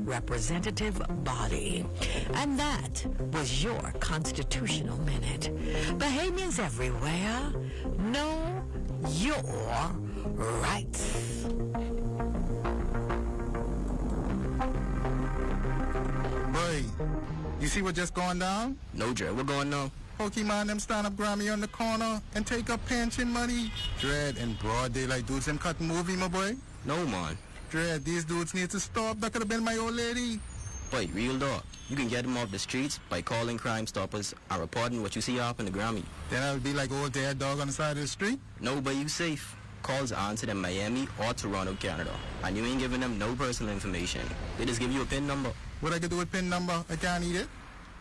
representative body. And that was your Constitutional Minute. Bahamians everywhere know your rights. Boy, you see what just going down? No, Dre, what going on? Pokemon them stand up Grammy on the corner and take up pension money. Dread and broad daylight dudes them cut movie, my boy. No, man. Dread, these dudes need to stop. That could have been my old lady. Wait, real dog. You can get them off the streets by calling Crime Stoppers and reporting what you see up in the Grammy. Then I'll be like old dead dog on the side of the street? No, but you safe. Calls are answered in Miami or Toronto, Canada. And you ain't giving them no personal information. They just give you a PIN number. What I can do with PIN number? I can't eat it.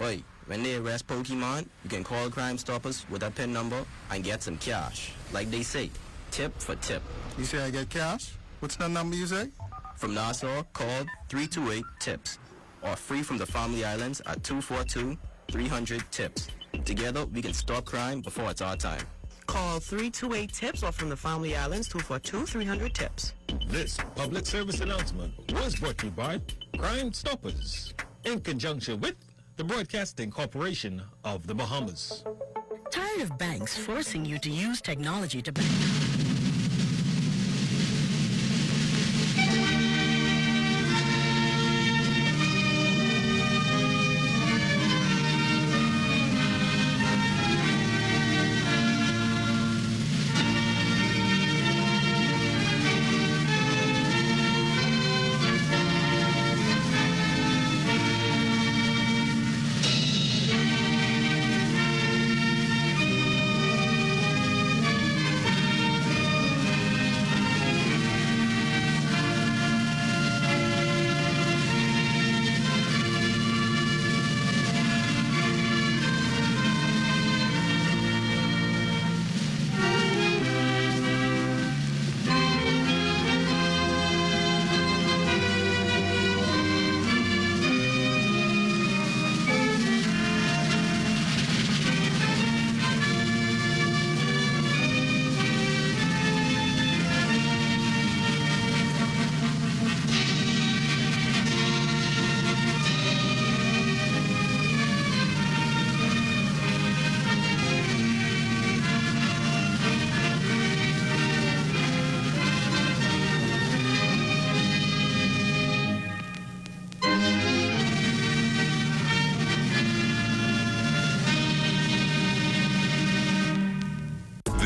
Wait, when they arrest Pokemon, you can call Crime Stoppers with that PIN number and get some cash. Like they say, tip for tip. You say I get cash? What's the number you say? From Nassau, call 328-TIPS. Or free from the Family Islands at 242-300-TIPS. Together, we can stop crime before it's our time. Call 328-TIPS or from the Family Islands 242-300-TIPS. This public service announcement was brought to you by Crime Stoppers in conjunction with the Broadcasting Corporation of the Bahamas. Tired of banks forcing you to use technology to bank?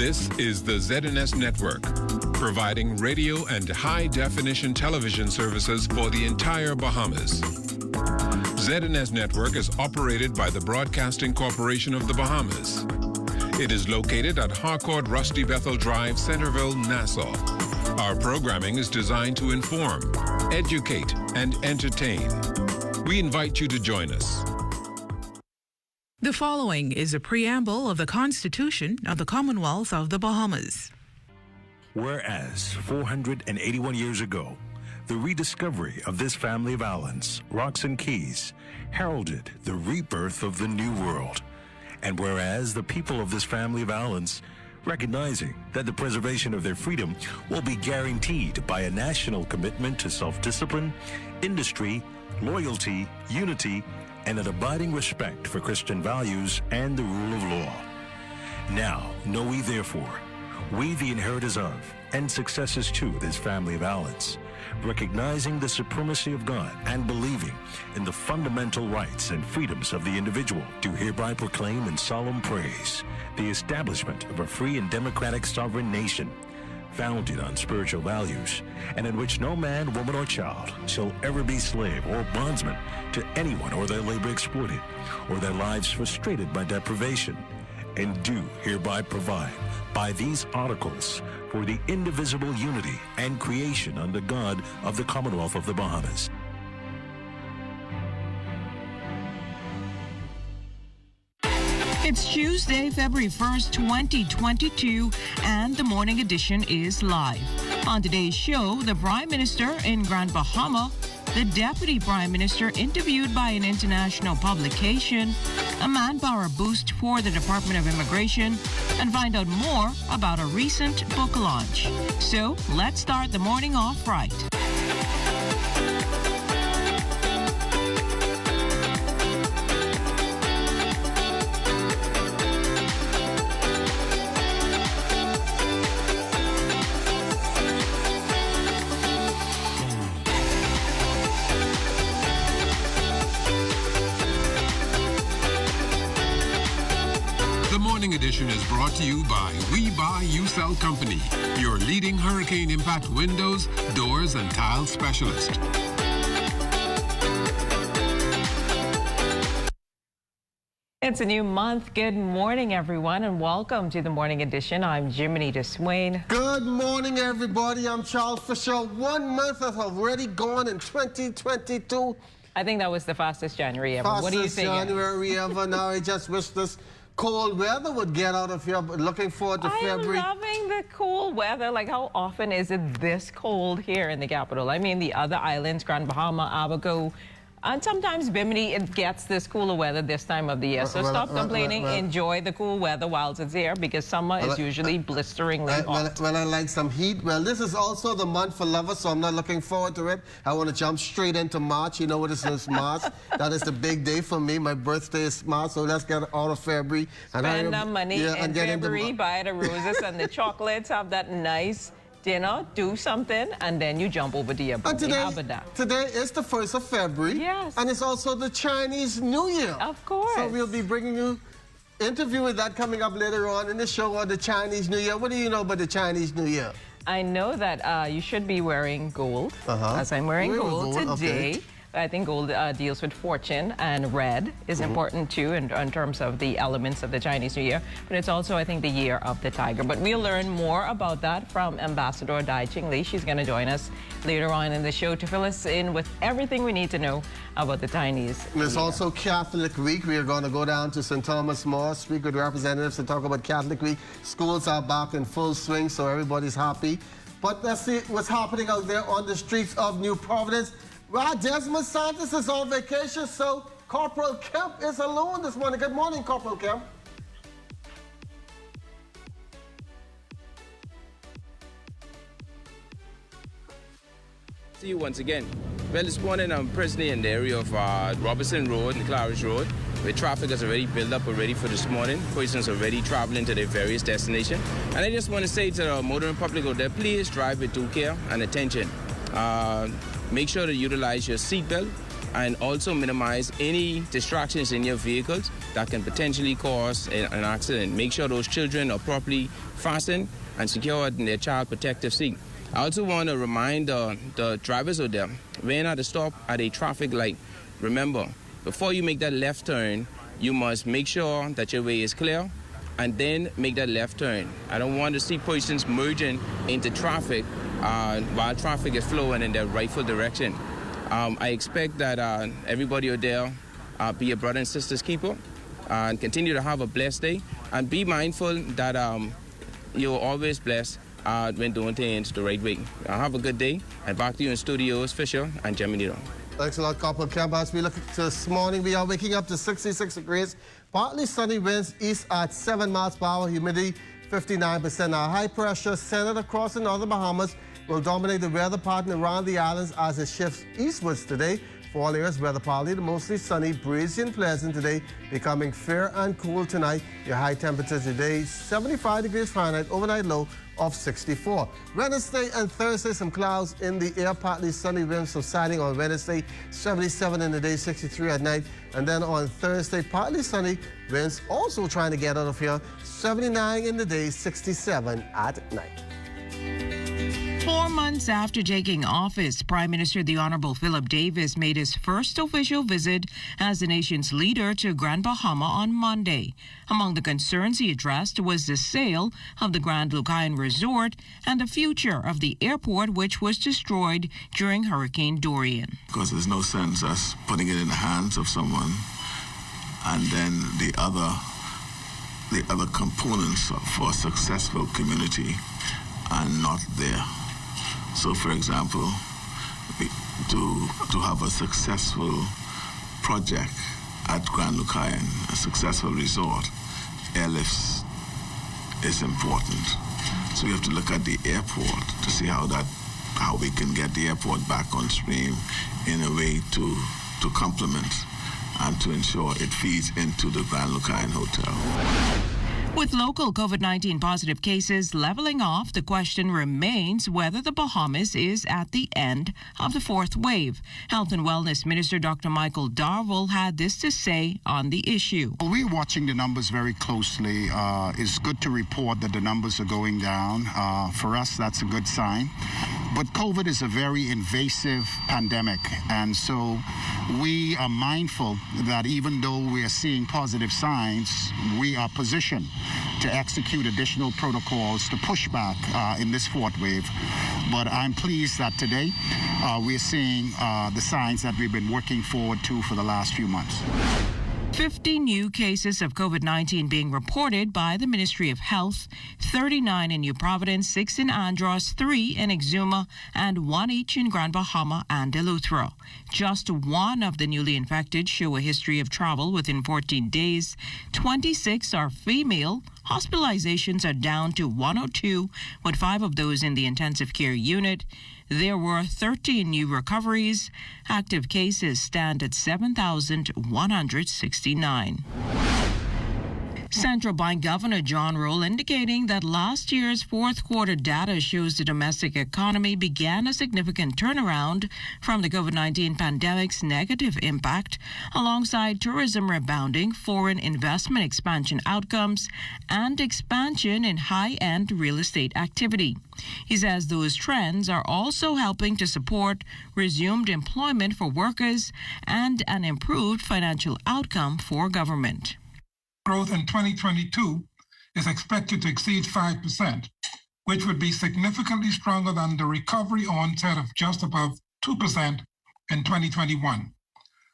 This is the ZNS Network, providing radio and high-definition television services for the entire Bahamas. ZNS Network is operated by the Broadcasting Corporation of the Bahamas. It is located at Harcourt Rusty Bethel Drive, Centerville, Nassau. Our programming is designed to inform, educate, and entertain. We invite you to join us. The following is a preamble of the Constitution of the Commonwealth of the Bahamas. Whereas 481 years ago, the rediscovery of this family of islands, rocks and keys, heralded the rebirth of the New World. And whereas the people of this family of islands, recognizing that the preservation of their freedom will be guaranteed by a national commitment to self-discipline, industry, loyalty, unity, and an abiding respect for Christian values and the rule of law. Now, know we therefore, we the inheritors of and successors to this family of islands, recognizing the supremacy of God and believing in the fundamental rights and freedoms of the individual, do hereby proclaim in solemn praise the establishment of a free and democratic sovereign nation, founded on spiritual values, and in which no man, woman, or child shall ever be slave or bondsman to anyone, or their labor exploited, or their lives frustrated by deprivation, and do hereby provide by these articles for the indivisible unity and creation under God of the Commonwealth of the Bahamas. It's Tuesday, February 1st, 2022, and the morning edition is live. On today's show, the Prime Minister in Grand Bahama, the Deputy Prime Minister interviewed by an international publication, a manpower boost for the Department of Immigration, and find out more about a recent book launch. So, let's start the morning off right. Edition is brought to you by We Buy, You Sell Company, your leading hurricane impact windows, doors, and tile specialist. It's a new month. Good morning, everyone, and welcome to the Morning Edition. I'm Jiminy DeSwain. Good morning, everybody. I'm Charles Fisher. 1 month has already gone in 2022. I think that was the fastest January ever. What do you think? Fastest January ever. Now I just wish this cold weather would get out of here, but looking forward to February. I'm loving the cool weather. Like, how often is it this cold here in the capital? I mean, the other islands, Grand Bahama, Abaco, and sometimes Bimini, it gets this cooler weather this time of the year. So stop complaining. Enjoy the cool weather while it's here, because summer is usually blisteringly hot. Well, I like some heat. Well, this is also the month for lovers, so I'm not looking forward to it. I want to jump straight into March. You know what this is, March. That is the big day for me. My birthday is March, so let's get out of February. Spend the money in February, buy the roses and the chocolates, have that nice dinner, do something, and then you jump over to your birthday. Today is the 1st of February. Yes. And it's also the Chinese New Year. Of course. So we'll be bringing you interview with that coming up later on in the show on the Chinese New Year. What do you know about the Chinese New Year? I know that you should be wearing gold, as I'm wearing gold today. Okay. I think gold deals with fortune, and red is important too in terms of the elements of the Chinese New Year. But it's also, I think, the year of the tiger. But we'll learn more about that from Ambassador Dai Ching Lee. She's going to join us later on in the show to fill us in with everything we need to know about the Chinese New Year. It's also Catholic Week. We are going to go down to St. Thomas More, speak with representatives to talk about Catholic Week. Schools are back in full swing, so everybody's happy. But let's see what's happening out there on the streets of New Providence. Well, Desmond Santos is on vacation, so Corporal Kemp is alone this morning. Good morning, Corporal Kemp. See you once again. Well, this morning I'm presently in the area of Robertson Road and Claridge Road, where traffic is already built up already for this morning. Persons already traveling to their various destinations. And I just want to say to the motoring public out there, please drive with due care and attention. Make sure to utilize your seatbelt and also minimize any distractions in your vehicles that can potentially cause an accident. Make sure those children are properly fastened and secured in their child protective seat. I also want to remind the drivers out there, when at a stop at a traffic light, remember, before you make that left turn, you must make sure that your way is clear and then make that left turn. I don't want to see persons merging into traffic while traffic is flowing in their rightful direction. I expect that everybody out there be a brother and sister's keeper and continue to have a blessed day, and be mindful that you're always blessed when doing things the right way. Have a good day, and back to you in studios, Fisher and Geminito. Thanks a lot, Corporal Kemp. As we look at this morning, we are waking up to 66 degrees. Partly sunny winds east at 7 miles per hour, humidity 59%. Our high pressure centered across the northern Bahamas will dominate the weather pattern around the islands as it shifts eastwards today. For all areas, weather partly to mostly sunny, breezy and pleasant today, becoming fair and cool tonight. Your high temperature today, 75 degrees Fahrenheit, overnight low of 64. Wednesday and Thursday, some clouds in the air, partly sunny winds subsiding on Wednesday, 77 in the day, 63 at night. And then on Thursday, partly sunny winds also trying to get out of here, 79 in the day, 67 at night. 4 months after taking office, Prime Minister the Honorable Philip Davis made his first official visit as the nation's leader to Grand Bahama on Monday. Among the concerns he addressed was the sale of the Grand Lucayan Resort and the future of the airport, which was destroyed during Hurricane Dorian. Because there's no sense us putting it in the hands of someone and then the other components for a successful community are not there. So, for example, to have a successful project at Grand Lucayan, a successful resort, airlifts is important. So we have to look at the airport to see how we can get the airport back on stream in a way to complement and to ensure it feeds into the Grand Lucayan Hotel. With local COVID-19 positive cases leveling off, the question remains whether the Bahamas is at the end of the fourth wave. Health and Wellness Minister Dr. Michael Darville had this to say on the issue. We're watching the numbers very closely. It's good to report that the numbers are going down. For us, that's a good sign. But COVID is a very invasive pandemic, and so we are mindful that even though we are seeing positive signs, we are positioned to execute additional protocols to push back in this fourth wave. But I'm pleased that today we're seeing the signs that we've been working forward to for the last few months. 50 new cases of COVID-19 being reported by the Ministry of Health, 39 in New Providence, 6 in Andros, 3 in Exuma, and 1 each in Grand Bahama and Eleuthero. Just 1 of the newly infected show a history of travel within 14 days. 26 are female. Hospitalizations are down to 102, with 5 of those in the intensive care unit. There were 13 new recoveries. Active cases stand at 7,169. Central Bank Governor John Roll indicating that last year's fourth quarter data shows the domestic economy began a significant turnaround from the COVID-19 pandemic's negative impact, alongside tourism rebounding, foreign investment expansion outcomes, and expansion in high-end real estate activity. He says those trends are also helping to support resumed employment for workers and an improved financial outcome for government. Growth in 2022 is expected to exceed 5%, which would be significantly stronger than the recovery onset of just above 2% in 2021.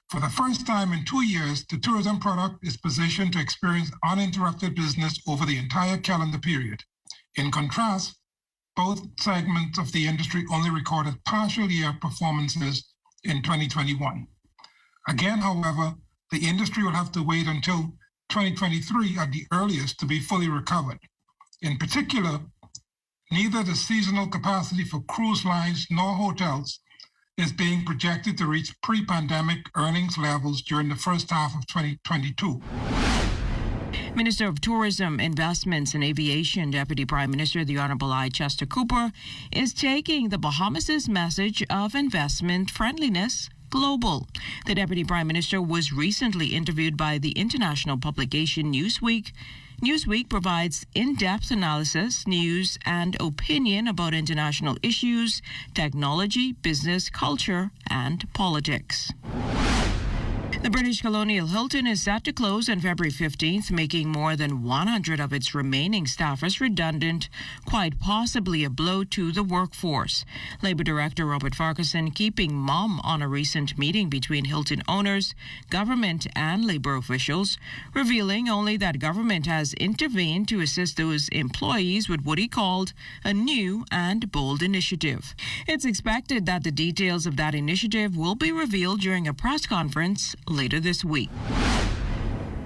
For the first time in 2 years, the tourism product is positioned to experience uninterrupted business over the entire calendar period. In contrast, both segments of the industry only recorded partial year performances in 2021. Again, however, the industry will have to wait until 2023 at the earliest to be fully recovered. In particular, neither the seasonal capacity for cruise lines nor hotels is being projected to reach pre-pandemic earnings levels during the first half of 2022. Minister of Tourism, Investments and Aviation, Deputy Prime Minister the Honorable I. Chester Cooper, is taking the Bahamas' message of investment friendliness global. The Deputy Prime Minister was recently interviewed by the international publication Newsweek. Newsweek provides in-depth analysis, news, and opinion about international issues, technology, business, culture, and politics. The British colonial Hilton is set to close on February 15th, making more than 100 of its remaining staffers redundant, quite possibly a blow to the workforce. Labour Director Robert Farquharson keeping mum on a recent meeting between Hilton owners, government and Labour officials, revealing only that government has intervened to assist those employees with what he called a new and bold initiative. It's expected that the details of that initiative will be revealed during a press conference later this week.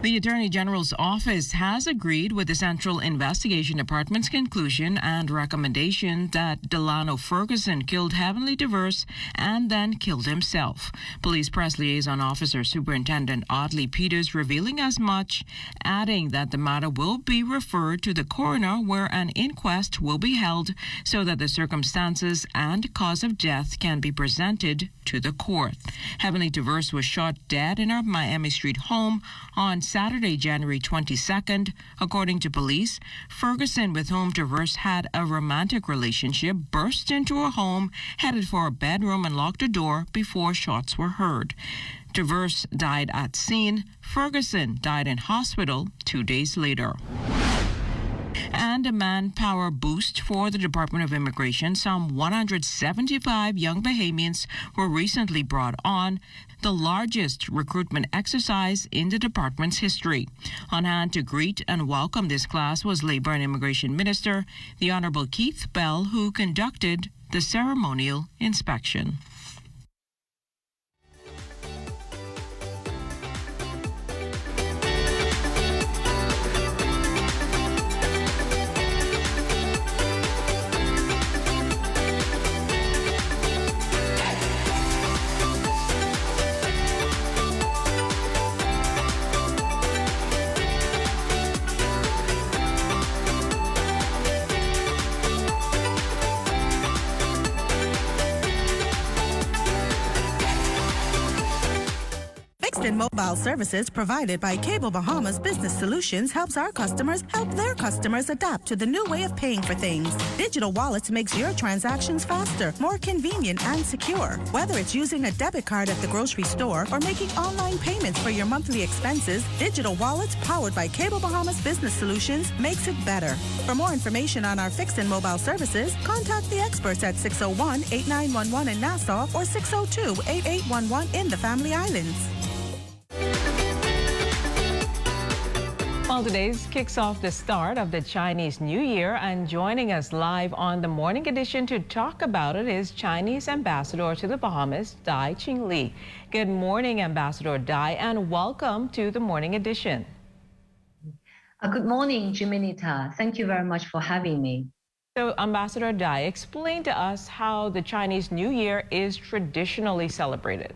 The Attorney General's office has agreed with the Central Investigation Department's conclusion and recommendation that Delano Ferguson killed Heavenly Diverse and then killed himself. Police Press Liaison Officer Superintendent Audley Peters revealing as much, adding that the matter will be referred to the coroner, where an inquest will be held so that the circumstances and cause of death can be presented to the court. Heavenly Diverse was shot dead in her Miami Street home on Saturday, January 22nd. According to police, Ferguson, with whom Diverse had a romantic relationship, burst into her home, headed for a bedroom, and locked the door before shots were heard. Diverse died at scene. Ferguson died in hospital 2 days later. And a manpower boost for the Department of Immigration. Some 175 young Bahamians were recently brought on, the largest recruitment exercise in the department's history. On hand to greet and welcome this class was Labour and Immigration Minister, the Honourable Keith Bell, who conducted the ceremonial inspection. Fixed and mobile services provided by Cable Bahamas Business Solutions helps our customers help their customers adapt to the new way of paying for things. Digital Wallets makes your transactions faster, more convenient, and secure. Whether it's using a debit card at the grocery store or making online payments for your monthly expenses, Digital Wallets powered by Cable Bahamas Business Solutions makes it better. For more information on our fixed and mobile services, contact the experts at 601-8911 in Nassau or 602-8811 in the Family Islands. Well, today's kicks off the start of the Chinese New Year, and joining us live on the Morning Edition to talk about it is Chinese Ambassador to the Bahamas, Dai Qingli. Good morning, Ambassador Dai, and welcome to the Morning Edition. Good morning, Jiminita. Thank you very much for having me. So, Ambassador Dai, explain to us how the Chinese New Year is traditionally celebrated.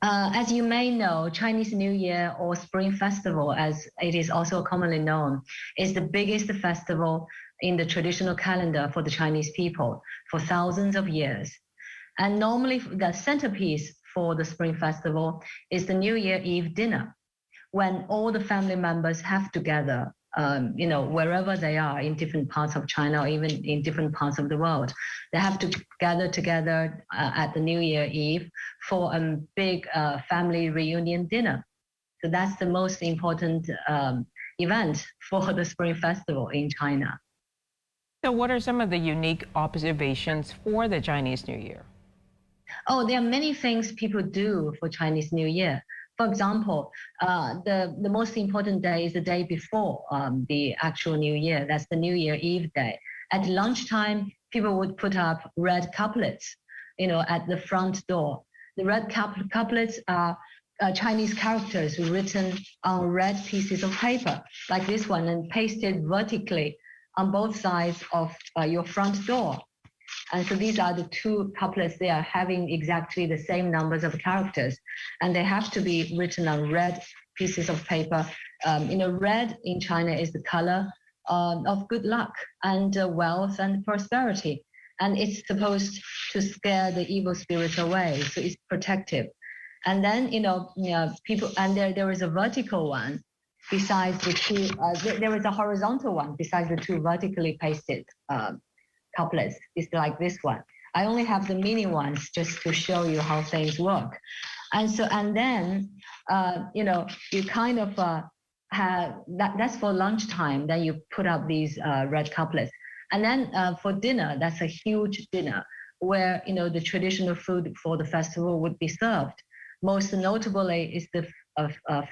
As you may know, Chinese New Year or Spring Festival, as it is also commonly known, is the biggest festival in the traditional calendar for the Chinese people for thousands of years. And normally the centerpiece for the Spring Festival is the New Year Eve dinner, when all the family members have together, wherever they are in different parts of China or even in different parts of the world. They have to gather together at the New Year Eve for a big family reunion dinner. So that's the most important event for the Spring Festival in China. So what are some of the unique observations for the Chinese New Year? Oh, there are many things people do for Chinese New Year. For example, the most important day is the day before the actual New Year. That's the New Year Eve day. At lunchtime, people would put up red couplets, at the front door. The red couplets are Chinese characters written on red pieces of paper, like this one, and pasted vertically on both sides of your front door. And so these are the two couplets. They are having exactly the same numbers of characters, and they have to be written on red pieces of paper. Red in China is the color of good luck and wealth and prosperity. And it's supposed to scare the evil spirits away, so it's protective. And then, people, and there is a vertical one besides the two, there is a horizontal one besides the two vertically pasted couplets. It's like this one. I only have the mini ones just to show you how things work. And then, you kind of have, that's for lunchtime, then you put up these red couplets. And then for dinner, that's a huge dinner where, the traditional food for the festival would be served. Most notably is the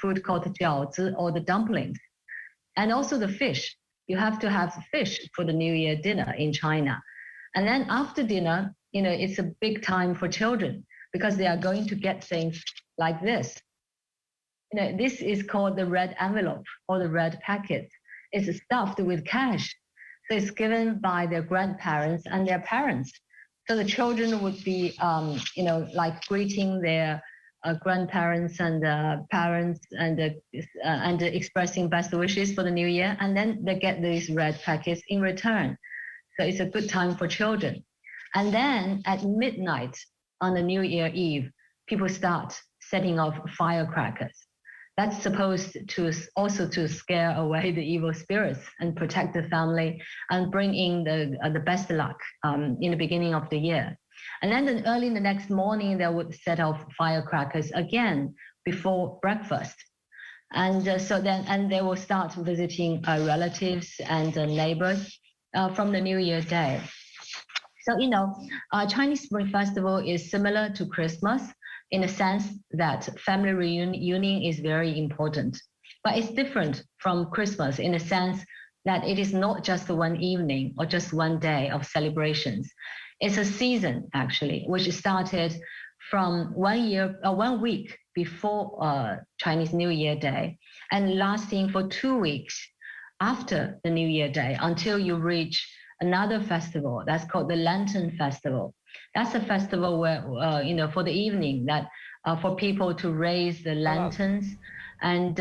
food called the jiaozi, or the dumplings, and also the fish. You have to have fish for the New Year dinner in China. And then after dinner, it's a big time for children because they are going to get things like this. This is called the red envelope or the red packet. It's stuffed with cash. So it's given by their grandparents and their parents. So the children would be, like greeting their grandparents and parents and expressing best wishes for the New Year, and then they get these red packets in return. So it's a good time for children. And then at midnight on the New Year Eve, people start setting off firecrackers. That's supposed to also to scare away the evil spirits and protect the family and bring in the best luck in the beginning of the year. And then early in the next morning, they would set off firecrackers again before breakfast. And so then they will start visiting relatives and neighbors from the New Year day. So, Chinese Spring Festival is similar to Christmas in the sense that family reunion is very important. But it's different from Christmas in the sense that it is not just one evening or just one day of celebrations. It's a season, actually, which started from 1 week before Chinese New Year Day and lasting for 2 weeks after the New Year Day until you reach another festival that's called the Lantern Festival. That's a festival where, for the evening, that for people to raise the lanterns and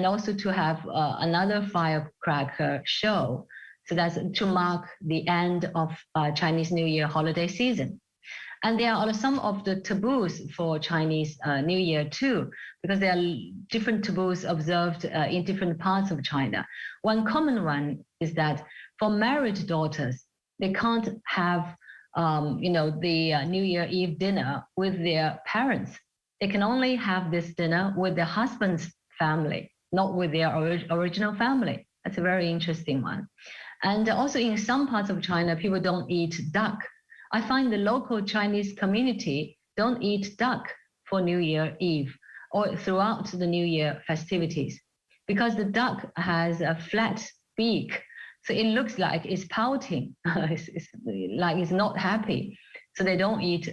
also to have another firecracker show. So that's to mark the end of Chinese New Year holiday season. And there are some of the taboos for Chinese New Year too, because there are different taboos observed in different parts of China. One common one is that for married daughters, they can't have, the New Year Eve dinner with their parents. They can only have this dinner with their husband's family, not with their original family. That's a very interesting one. And also in some parts of China, people don't eat duck. I find the local Chinese community don't eat duck for New Year Eve or throughout the New Year festivities because the duck has a flat beak. So it looks like it's pouting, it's like it's not happy. So they don't eat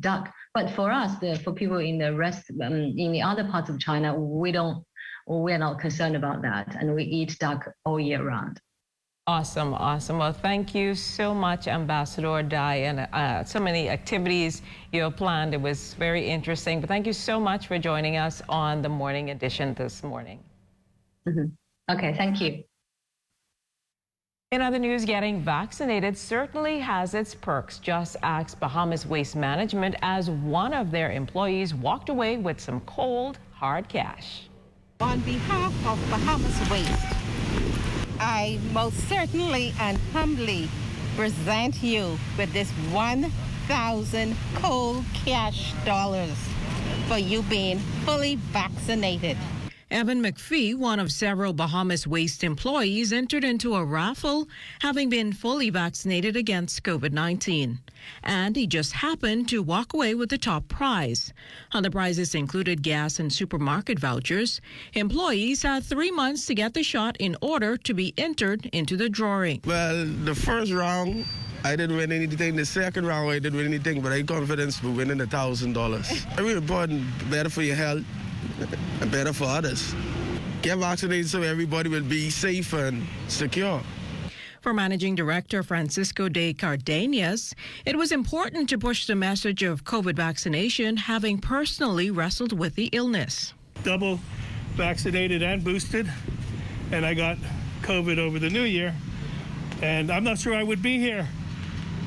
duck. But for us, for people in the rest, in the other parts of China, we're not concerned about that. And we eat duck all year round. Awesome, awesome. Well, thank you so much, Ambassador Dai, and so many activities you have planned. It was very interesting. But thank you so much for joining us on the morning edition this morning. Okay, thank you. In other news, getting vaccinated certainly has its perks. Just ask Bahamas Waste Management as one of their employees walked away with some cold, hard cash. On behalf of Bahamas Waste, I most certainly and humbly present you with this 1,000 cold cash dollars for you being fully vaccinated. Evan McPhee, one of several Bahamas Waste employees, entered into a raffle having been fully vaccinated against COVID-19. And he just happened to walk away with the top prize. Other prizes included gas and supermarket vouchers. Employees had 3 months to get the shot in order to be entered into the drawing. Well, the first round, I didn't win anything. The second round, I didn't win anything, but I had confidence for winning $1,000. Very important, better for your health and better for others. Get vaccinated so everybody will be safe and secure. For Managing Director Francisco de Cardenas, it was important to push the message of COVID vaccination, having personally wrestled with the illness. Double vaccinated and boosted, and I got COVID over the new year, and I'm not sure I would be here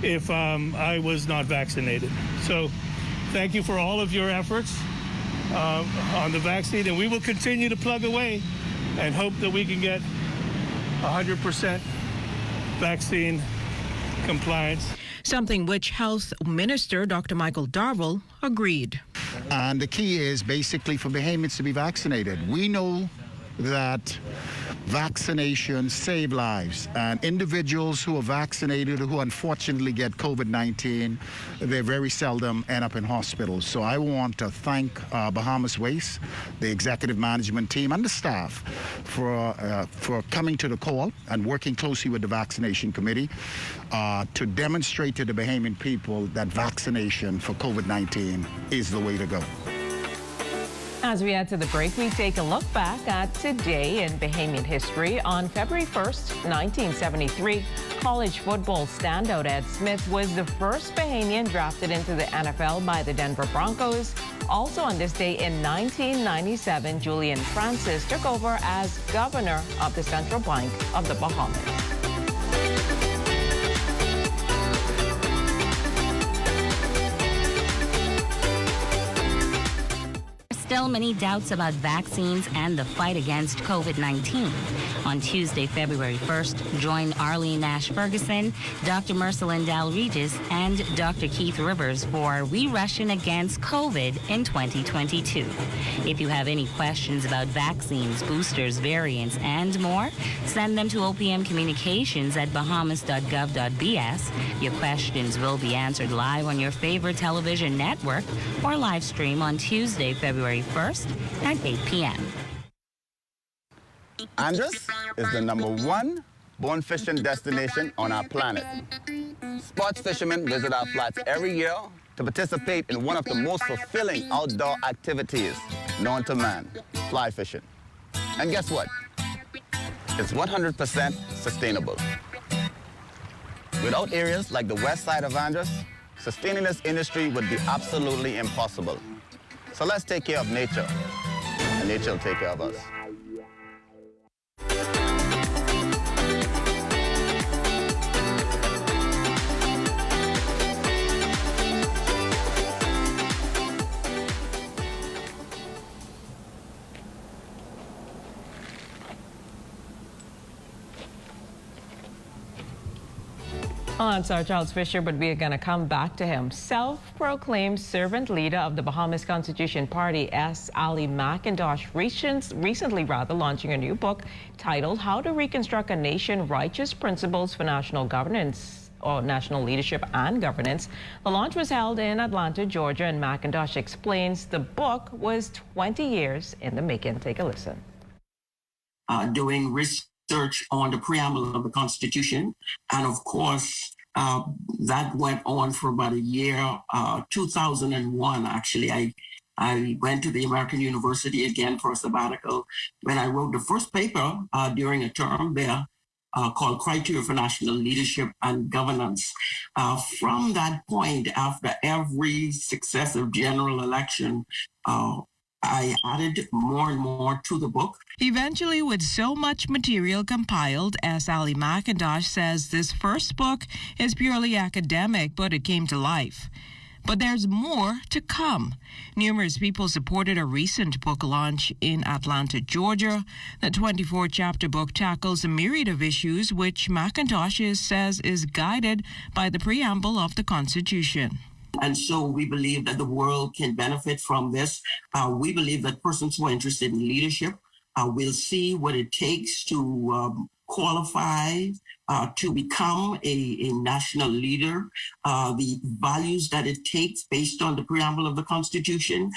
if I was not vaccinated. So thank you for all of your efforts on the vaccine, and we will continue to plug away and hope that we can get 100% vaccine compliance. Something which Health Minister Dr. Michael Darville agreed. And the key is basically for Bahamians to be vaccinated. We know that vaccinations save lives, and individuals who are vaccinated who unfortunately get COVID-19, they very seldom end up in hospitals. So I want to thank Bahamas Waste, the executive management team, and the staff for coming to the call and working closely with the vaccination committee to demonstrate to the Bahamian people that vaccination for COVID-19 is the way to go. As we head to the break, we take a look back at today in Bahamian history. On February 1st, 1973, college football standout Ed Smith was the first Bahamian drafted into the NFL by the Denver Broncos. Also on this day in 1997, Julian Francis took over as governor of the Central Bank of the Bahamas. Still many doubts about vaccines and the fight against COVID-19. On Tuesday, February 1st, join Arlene Nash Ferguson, Dr. Mercelyn Dal-Regis, and Dr. Keith Rivers for We Russian Against COVID in 2022. If you have any questions about vaccines, boosters, variants, and more, send them to OPM Communications at bahamas.gov.bs. Your questions will be answered live on your favorite television network or live stream on Tuesday, February 1st at 8 p.m. Andros is the #1 bone fishing destination on our planet. Sports fishermen visit our flats every year to participate in one of the most fulfilling outdoor activities known to man, fly fishing. And guess what? It's 100% sustainable. Without areas like the west side of Andros, sustaining this industry would be absolutely impossible. So let's take care of nature, and nature will take care of us. Well, that's our Charles Fisher, but we are going to come back to him. Self-proclaimed servant leader of the Bahamas Constitution Party, S. Ali McIntosh, recently launching a new book titled How to Reconstruct a Nation: Righteous Principles for National Governance, or National Leadership and Governance. The launch was held in Atlanta, Georgia, and McIntosh explains the book was 20 years in the making. Take a listen. Doing research on the preamble of the Constitution, and of course that went on for about a year. 2001, actually, I went to the American University again for a sabbatical when I wrote the first paper during a term there called Criteria for National Leadership and Governance. From that point, after every successive general election, I added more and more to the book. Eventually, with so much material compiled, S. Ali McIntosh says this first book is purely academic, but it came to life. But there's more to come. Numerous people supported a recent book launch in Atlanta, Georgia. The 24-chapter book tackles a myriad of issues which McIntosh says is guided by the preamble of the Constitution. And so we believe that the world can benefit from this. We believe that persons who are interested in leadership will see what it takes to qualify to become a national leader, the values that it takes based on the preamble of the Constitution.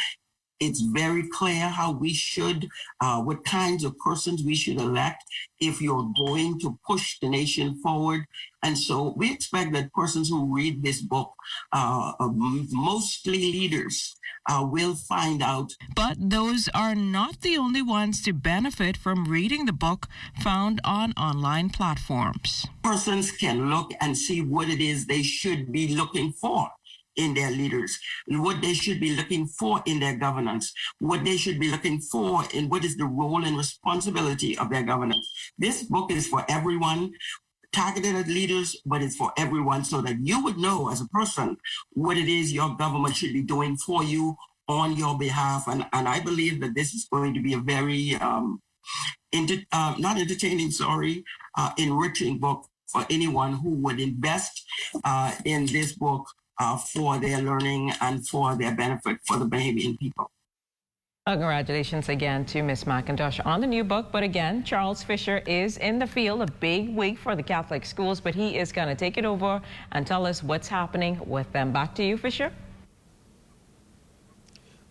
It's very clear how we should, what kinds of persons we should elect if you're going to push the nation forward. And so we expect that persons who read this book, mostly leaders, will find out. But those are not the only ones to benefit from reading the book found on online platforms. Persons can look and see what it is they should be looking for in their leaders, what they should be looking for in their governance, what they should be looking for in what is the role and responsibility of their governance. This book is for everyone, targeted at leaders, but it's for everyone so that you would know as a person what it is your government should be doing for you on your behalf. And I believe that this is going to be a very enriching book for anyone who would invest in this book for their learning and for their benefit for the Bahamian people. Congratulations again to Ms. McIntosh on the new book. But again, Charles Fisher is in the field, a big week for the Catholic schools, but he is going to take it over and tell us what's happening with them. Back to you, Fisher.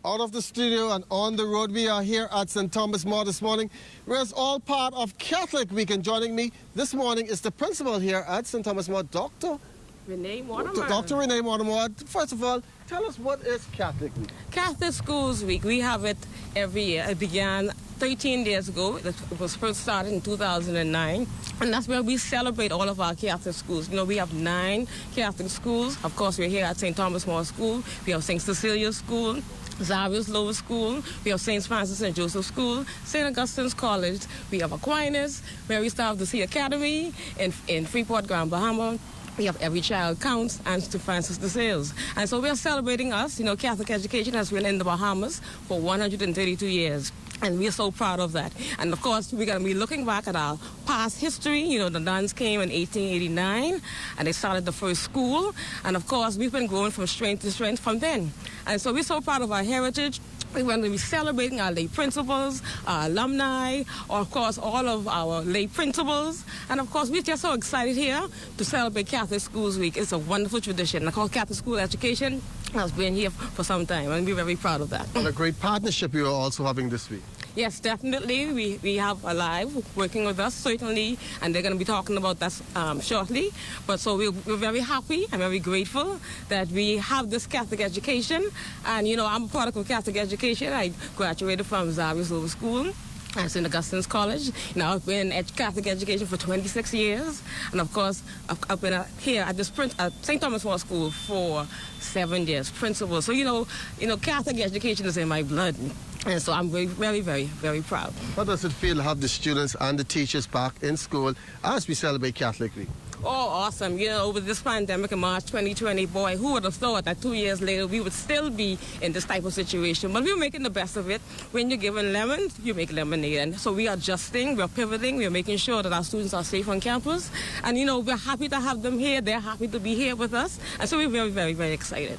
Out of the studio and on the road, we are here at St. Thomas More this morning, where it's all part of Catholic Week. And joining me this morning is the principal here at St. Thomas More, Dr. Renee Waterman. Dr. Renee Waterman. First of all, tell us, what is Catholic Week? Catholic Schools Week, we have it every year. It began 13 years ago. It was first started in 2009. And that's where we celebrate all of our Catholic schools. You know, we have 9 Catholic schools. Of course, we're here at St. Thomas More School. We have St. Cecilia's School, Xavier's Lower School, we have St. Francis and Joseph School, St. Augustine's College, we have Aquinas, Mary Star of the Sea Academy in Freeport, Grand Bahama. We have Every Child Counts and St. Francis de Sales. And so we are celebrating us. You know, Catholic education has been in the Bahamas for 132 years. And we are so proud of that. And of course, we're going to be looking back at our past history. You know, the nuns came in 1889 and they started the first school. And of course, we've been growing from strength to strength from then. And so we're so proud of our heritage. We're going to be celebrating our lay principals, our alumni, or of course all of our lay principals. And of course, we're just so excited here to celebrate Catholic Schools Week. It's a wonderful tradition. I call Catholic school education has been here for some time, and we're very proud of that. And a great partnership you are also having this week. Yes, definitely. We have Alive working with us, certainly, and they're going to be talking about that shortly. But so we're very happy and very grateful that we have this Catholic education. And, you know, I'm a product of Catholic education. I graduated from Xavier's Lower School at St. Augustine's College. Now, I've been in Catholic education for 26 years. And, of course, I've been here at this at St. Thomas More School for 7 years, principal. So, you know, Catholic education is in my blood. And so I'm very, very proud. How does it feel to have the students and the teachers back in school as we celebrate Catholic Week? Oh, awesome. You know, with this pandemic in March 2020, boy, who would have thought that 2 years later we would still be in this type of situation? But we're making the best of it. When you're given lemons, you make lemonade. And so we are adjusting, we're pivoting, we're making sure that our students are safe on campus. And, you know, we're happy to have them here. They're happy to be here with us. And so we're very, very, very excited.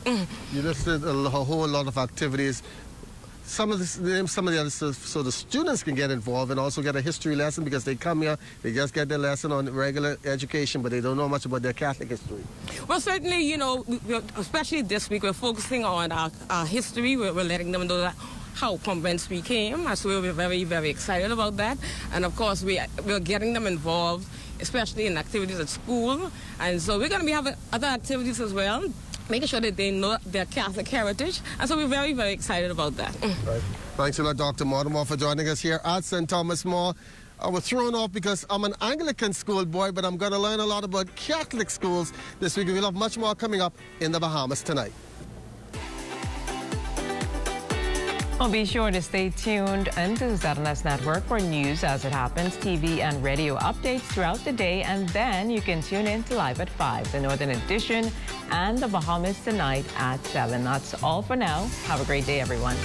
You listed a whole lot of activities. Some of the others, so the students can get involved and also get a history lesson, because they come here, they just get their lesson on regular education, but they don't know much about their Catholic history. Well, certainly, you know, especially this week, we're focusing on our history. We're letting them know that how from whence we came, and so we're very, very excited about that. And of course, we're getting them involved, especially in activities at school. And so we're going to be having other activities as well, making sure that they know their Catholic heritage. And so we're very, very excited about that. Right. Thanks a lot, Dr. Mortimer, for joining us here at St. Thomas More. I was thrown off because I'm an Anglican school boy, but I'm going to learn a lot about Catholic schools this week. We'll have much more coming up in the Bahamas tonight. Well, be sure to stay tuned into ZNS Network for news as it happens, TV and radio updates throughout the day, and then you can tune in to Live at 5, the Northern Edition, and the Bahamas Tonight at 7. That's all for now. Have a great day, everyone.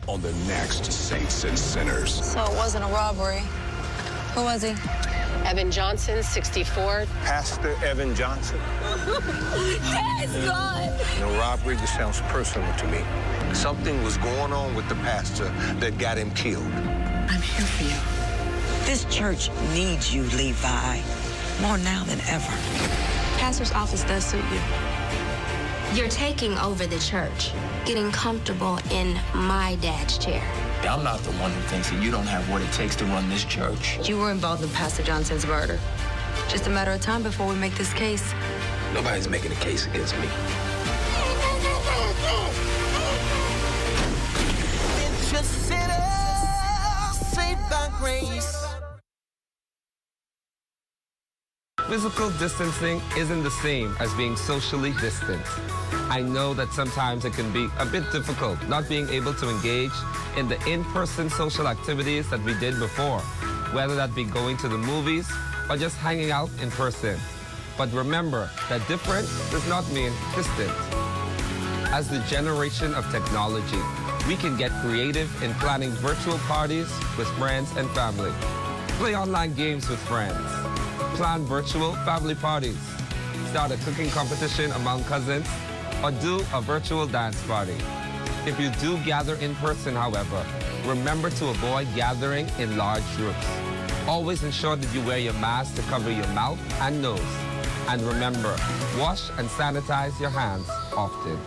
On the next Saints and Sinners. So it wasn't a robbery. Who was he? Evan Johnson, 64. Pastor Evan Johnson. Yes, God. No robbery, this sounds personal to me. Something was going on with the pastor that got him killed. I'm here for you. This church needs you, Levi, more now than ever. Pastor's office does suit you. You're taking over the church, getting comfortable in my dad's chair. I'm not the one who thinks that you don't have what it takes to run this church. You were involved in Pastor Johnson's murder. Just a matter of time before we make this case. Nobody's making a case against me. It's just sinners saved by grace. Physical distancing isn't the same as being socially distant. I know that sometimes it can be a bit difficult not being able to engage in the in-person social activities that we did before, whether that be going to the movies or just hanging out in person. But remember that different does not mean distant. As the generation of technology, we can get creative in planning virtual parties with friends and family. Play online games with friends. Plan virtual family parties. Start a cooking competition among cousins, or do a virtual dance party. If you do gather in person, however, remember to avoid gathering in large groups. Always ensure that you wear your mask to cover your mouth and nose. And remember, wash and sanitize your hands often.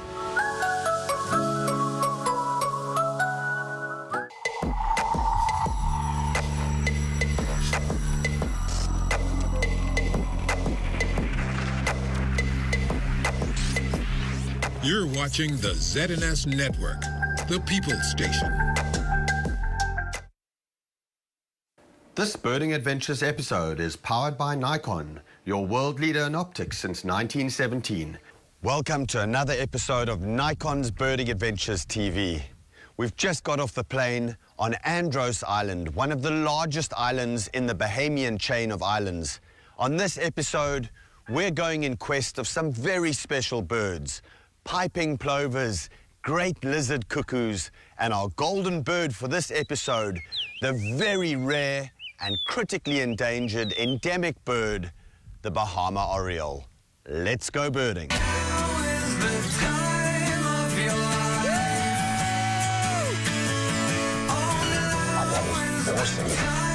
You're watching the ZNS Network, the People's Station. This Birding Adventures episode is powered by Nikon, your world leader in optics since 1917. Welcome to another episode of Nikon's Birding Adventures TV. We've just got off the plane on Andros Island, one of the largest islands in the Bahamian chain of islands. On this episode, we're going in quest of some very special birds. Piping plovers, great lizard cuckoos, and our golden bird for this episode, the very rare and critically endangered endemic bird, the Bahama oriole. Let's go birding. Awesome.